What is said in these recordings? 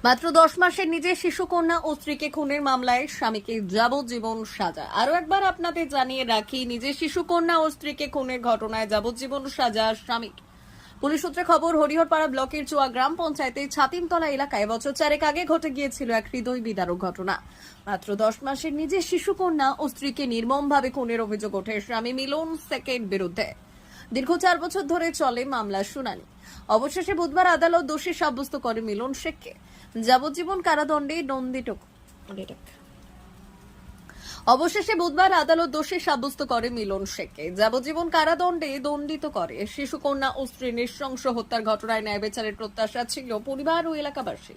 মাত্র 10 মাসের নিজের শিশুকন্যা ও স্ত্রীকে খুনের মামলায় স্বামীকে যাবজ্জীবন সাজা। আরো একবার আপনাদের জানিয়ে রাখি, নিজের শিশুকন্যা ও স্ত্রীকে খুনের ঘটনায় যাবজ্জীবন সাজা স্বামীর। পুলিশ সূত্রে খবর, হরিহরপাড়া ব্লকের চুয়া গ্রাম পঞ্চায়েতের ছাতিমতলা এলাকায় বছর 4 আগে ঘটে গিয়েছিল এক হৃদয় বিদারক ঘটনা। মাত্র 10 মাসের নিজের শিশুকন্যা ও স্ত্রীকে নির্মমভাবে খুনের অভিযোগ ওঠে স্বামী মিলন শেখের বিরুদ্ধে। দীর্ঘ 4 বছর ধরে চলে মামলার শুনানি। অবশেষে বুধবার আদালত দোষী সাব্যস্ত করে মিলন শেখকে যাবজ্জীবন কারাদণ্ডে দণ্ডিত করে মিলন শেখকে যাবজ্জীবন কারাদণ্ডে দণ্ডিত করে। শিশুকন্যা ও স্ত্রী নৃশংস হত্যার ঘটনায় ন্যায় বিচারের প্রত্যাশা ছিল পরিবার ও এলাকাবাসী।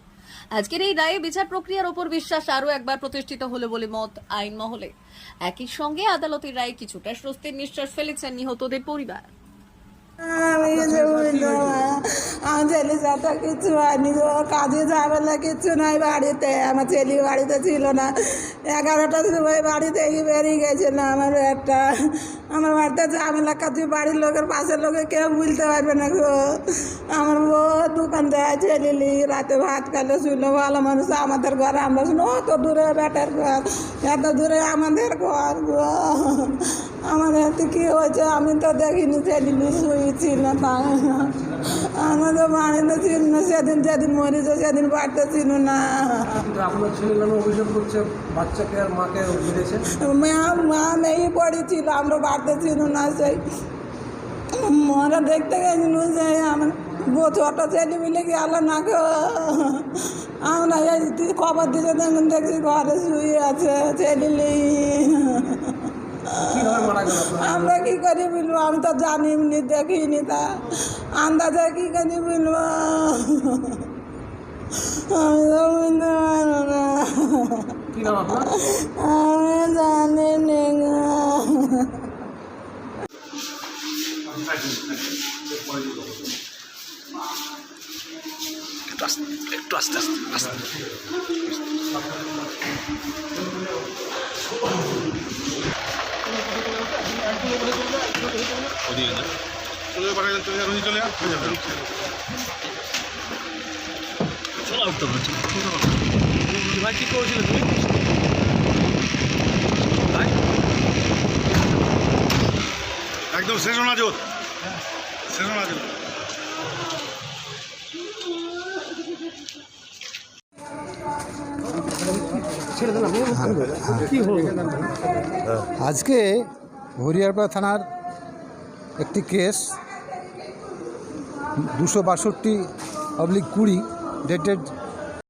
আজকের এই রায়ে বিচার প্রক্রিয়ার উপর বিশ্বাস আরও একবার প্রতিষ্ঠিত হলো বলে মত আইন মহলে। একই সঙ্গে আদালতের রায়ে কিছুটা স্বস্তির নিঃশ্বাস ফেলেছেন নিহতদের পরিবার। আমার ছেলে সাথে কিছু হয়নি, কাজে ঝামেলা কিছু নাই বাড়িতে। আমার ছেলে বাড়িতে ছিল না, 11টার সময় বাড়ি থেকে বেরিয়ে গেছিল। আমার বাড়িতে ঝামেলা কাজে বাড়ির লোকের পাশের লোকে কেউ বুঝতে পারবে না গো। আমার বউ দোকান দেয়, ছেলে রাতে ভাত খাইলে শুনলো ভালো মানুষ। আমাদের ঘরে আমরা শুনো অত দূরে বেটার ঘর, এত দূরে আমাদের ঘর গো। আমাদের কি হয়েছে আমি তো দেখিনি, ছেলে শুয়েছিল না। আমাদের বাড়িতে ছিল না, যেদিন মরেছে সেদিন বাড়িতে ছিল না। আপনার ছেলে নামে অভিযোগ করছে বাচ্চাকে আর মাকে মেরেছে। মা নেই পড়েছিল, আমরা বাড়িতে ছিল না। সেই মরা দেখতে গেছিল, সেই আমার ছোট ছেলে মিলে গেল না গো। আমরা খবর দিতে দেখুন দেখছি ঘরে শুয়ে আছে ছেলে। আমরা কি করি বলবো, আমি তো জানি নি, দেখিনি, তা আন্দাজে কি করি বলবো, আমি তো বুঝতে পারবো না। আমি জানি নি গো। একটু আস্তে আস্তে ভাই কি করেছিল তুমি? একদম শেষ না জোর, শেষ না জোর। আজকে হরিহরপাড়া থানার একটি কেস 262/20 ডেটেড